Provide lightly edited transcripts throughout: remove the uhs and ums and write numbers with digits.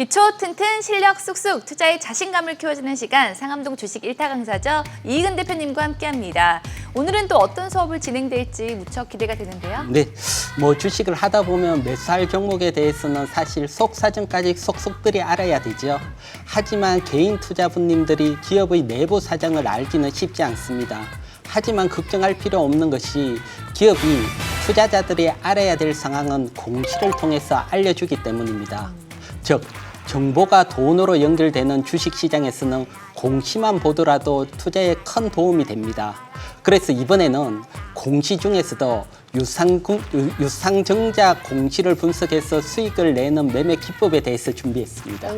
기초 튼튼 실력 쑥쑥 투자의 자신감을 키워주는 시간 상암동 주식 1타 강사죠. 이익은 대표님과 함께합니다. 오늘은 또 어떤 수업을 진행될지 무척 기대가 되는데요. 네, 주식을 하다 보면 매수할 종목에 대해서는 사실 속사정까지 속속들이 알아야 되죠. 하지만 개인 투자분님들이 기업의 내부 사정을 알기는 쉽지 않습니다. 하지만 걱정할 필요 없는 것이 기업이 투자자들이 알아야 될 상황은 공시를 통해서 알려주기 때문입니다. 즉, 정보가 돈으로 연결되는 주식시장에서는 공시만 보더라도 투자에 큰 도움이 됩니다. 그래서 이번에는 공시 중에서도 유상증자 공시를 분석해서 수익을 내는 매매 기법에 대해서 준비했습니다.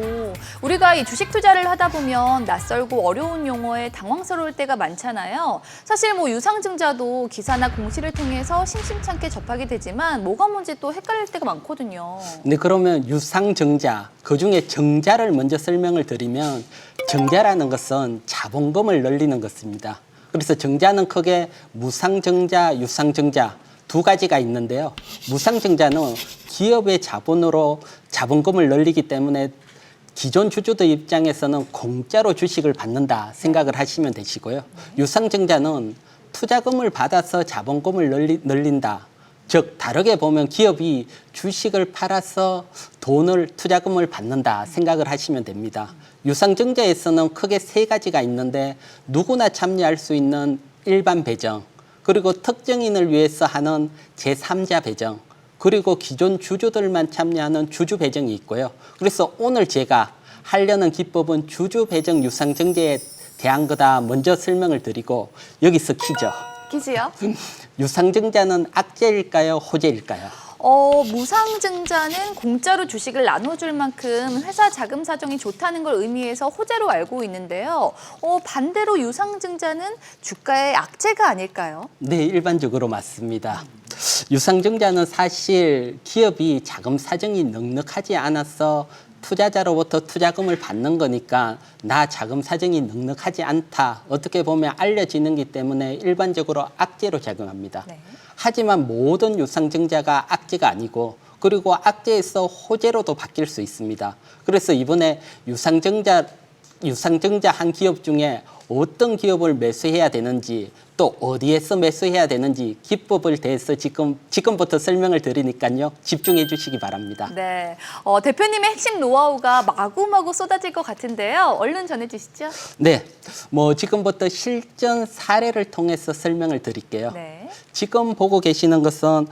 우리가 이 주식 투자를 하다 보면 낯설고 어려운 용어에 당황스러울 때가 많잖아요. 사실 유상증자도 기사나 공시를 통해서 심심찮게 접하게 되지만 뭐가 뭔지 또 헷갈릴 때가 많거든요. 네, 그러면 유상증자, 그중에 정자를 먼저 설명을 드리면 정자라는 것은 자본금을 늘리는 것입니다. 그래서 정자는 크게 무상증자, 유상증자 두 가지가 있는데요. 무상증자는 기업의 자본으로 자본금을 늘리기 때문에 기존 주주들 입장에서는 공짜로 주식을 받는다 생각을 하시면 되시고요. 유상증자는 투자금을 받아서 자본금을 늘린다. 즉 다르게 보면 기업이 주식을 팔아서 투자금을 받는다 생각을 하시면 됩니다. 유상증자에서는 크게 세 가지가 있는데 누구나 참여할 수 있는 일반 배정, 그리고 특정인을 위해서 하는 제3자 배정, 그리고 기존 주주들만 참여하는 주주 배정이 있고요. 그래서 오늘 제가 하려는 기법은 주주 배정 유상증자에 대한 거다 먼저 설명을 드리고 여기서 퀴즈요? 유상증자는 악재일까요? 호재일까요? 무상증자는 공짜로 주식을 나눠줄 만큼 회사 자금 사정이 좋다는 걸 의미해서 호재로 알고 있는데요. 반대로 유상증자는 주가의 악재가 아닐까요? 네, 일반적으로 맞습니다. 유상증자는 사실 기업이 자금 사정이 넉넉하지 않아서 투자자로부터 투자금을 받는 거니까 나 자금 사정이 넉넉하지 않다. 어떻게 보면 알려지는 기 때문에 일반적으로 악재로 작용합니다. 네. 하지만 모든 유상증자가 악재가 아니고 그리고 악재에서 호재로도 바뀔 수 있습니다. 그래서 이번에 유상증자 한 기업 중에 어떤 기업을 매수해야 되는지 또 어디에서 매수해야 되는지 기법을 대해서 지금부터 설명을 드리니까요. 집중해 주시기 바랍니다. 네, 대표님의 핵심 노하우가 마구마구 쏟아질 것 같은데요. 얼른 전해주시죠. 네, 지금부터 실전 사례를 통해서 설명을 드릴게요. 네. 지금 보고 계시는 것은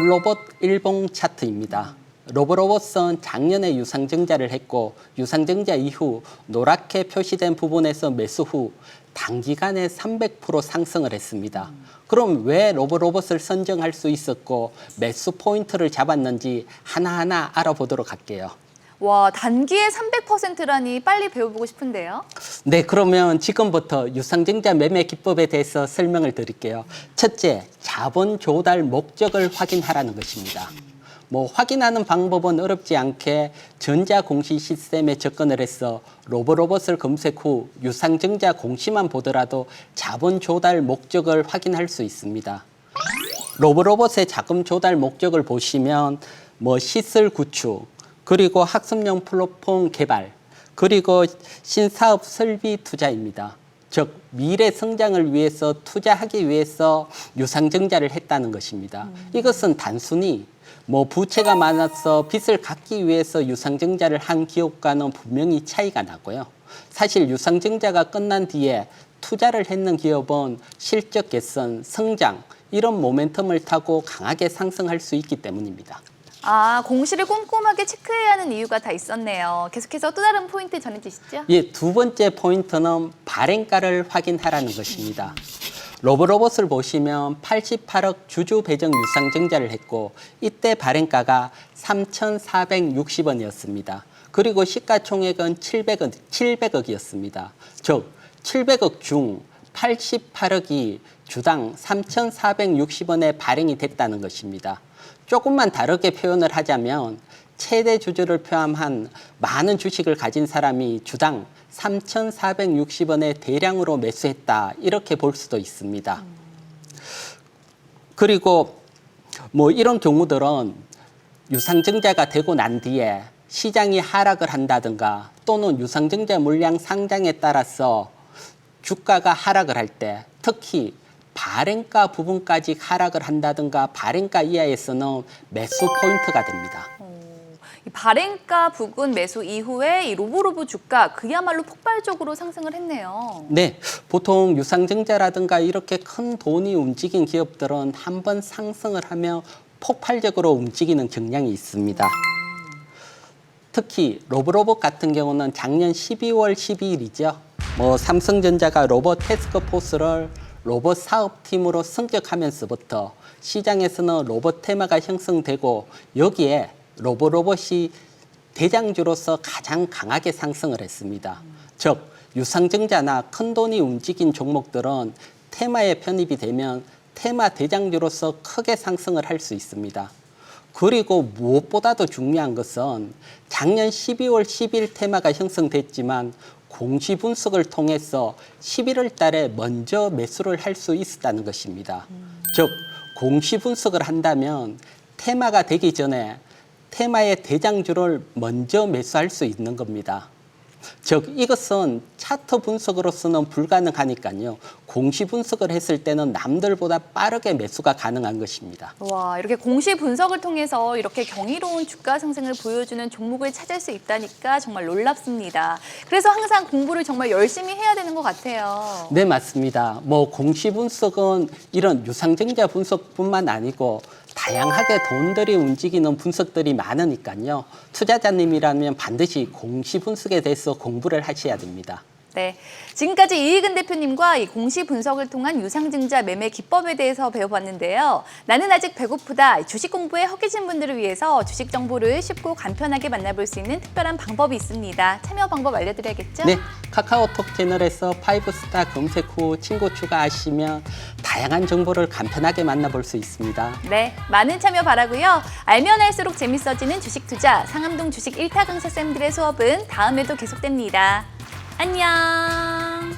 로봇 일봉 차트입니다. 로봇은 작년에 유상증자를 했고 유상증자 이후 노랗게 표시된 부분에서 매수 후 단기간에 300% 상승을 했습니다. 그럼 왜 로봇을 선정할 수 있었고 매수 포인트를 잡았는지 하나하나 알아보도록 할게요. 와, 단기에 300%라니 빨리 배워보고 싶은데요. 네, 그러면 지금부터 유상증자 매매 기법에 대해서 설명을 드릴게요. 첫째, 자본 조달 목적을 확인하라는 것입니다. 확인하는 방법은 어렵지 않게 전자공시 시스템에 접근을 해서 로봇을 검색 후 유상증자 공시만 보더라도 자본 조달 목적을 확인할 수 있습니다. 로봇의 자금 조달 목적을 보시면 시설 구축, 그리고 학습용 플랫폼 개발, 그리고 신사업 설비 투자입니다. 즉 미래 성장을 위해서 투자하기 위해서 유상증자를 했다는 것입니다. 이것은 단순히 부채가 많아서 빚을 갚기 위해서 유상증자를 한 기업과는 분명히 차이가 나고요. 사실 유상증자가 끝난 뒤에 투자를 했는 기업은 실적 개선, 성장 이런 모멘텀을 타고 강하게 상승할 수 있기 때문입니다. 공시를 꼼꼼하게 체크해야 하는 이유가 다 있었네요. 계속해서 또 다른 포인트 전해주시죠. 예, 두 번째 포인트는 발행가를 확인하라는 것입니다. 로봇을 보시면 88억 주주 배정 유상증자를 했고 이때 발행가가 3,460원이었습니다. 그리고 시가총액은 700억이었습니다. 즉 700억 중 88억이 주당 3,460원에 발행이 됐다는 것입니다. 조금만 다르게 표현을 하자면 최대 주주를 포함한 많은 주식을 가진 사람이 주당 3,460원에 대량으로 매수했다 이렇게 볼 수도 있습니다. 그리고 이런 경우들은 유상증자가 되고 난 뒤에 시장이 하락을 한다든가 또는 유상증자 물량 상장에 따라서 주가가 하락을 할 때 특히 발행가 부분까지 하락을 한다든가 발행가 이하에서는 매수 포인트가 됩니다. 이 발행가 부근 매수 이후에 이 로보로보 주가 그야말로 폭발적으로 상승을 했네요. 네, 보통 유상증자라든가 이렇게 큰 돈이 움직인 기업들은 한번 상승을 하면 폭발적으로 움직이는 경향이 있습니다. 특히 로봇 같은 경우는 작년 12월 12일이죠. 삼성전자가 로봇 태스크포스를 로봇 사업팀으로 승격하면서부터 시장에서는 로봇 테마가 형성되고 여기에 로봇이 대장주로서 가장 강하게 상승을 했습니다. 즉 유상증자나 큰 돈이 움직인 종목들은 테마에 편입이 되면 테마 대장주로서 크게 상승을 할 수 있습니다. 그리고 무엇보다도 중요한 것은 작년 12월 10일 테마가 형성됐지만 공시 분석을 통해서 11월 달에 먼저 매수를 할 수 있었다는 것입니다. 즉 공시 분석을 한다면 테마가 되기 전에 테마의 대장주를 먼저 매수할 수 있는 겁니다. 즉 이것은 차트 분석으로서는 불가능하니까요. 공시 분석을 했을 때는 남들보다 빠르게 매수가 가능한 것입니다. 와, 이렇게 공시 분석을 통해서 이렇게 경이로운 주가 상승을 보여주는 종목을 찾을 수 있다니까 정말 놀랍습니다. 그래서 항상 공부를 정말 열심히 해야 되는 것 같아요. 네, 맞습니다. 공시 분석은 이런 유상증자 분석뿐만 아니고 다양하게 돈들이 움직이는 분석들이 많으니까요. 투자자님이라면 반드시 공시 분석에 대해서 공부를 하셔야 됩니다. 네, 지금까지 이익은 대표님과 이 공시 분석을 통한 유상증자 매매 기법에 대해서 배워봤는데요. 나는 아직 배고프다. 주식 공부에 허기진 분들을 위해서 주식 정보를 쉽고 간편하게 만나볼 수 있는 특별한 방법이 있습니다. 참여 방법 알려드려야겠죠? 네, 카카오톡 채널에서 5스타 검색 후 친구 추가하시면 다양한 정보를 간편하게 만나볼 수 있습니다. 네, 많은 참여 바라고요. 알면 알수록 재밌어지는 주식 투자 상암동 주식 1타 강사쌤들의 수업은 다음에도 계속됩니다. 안녕.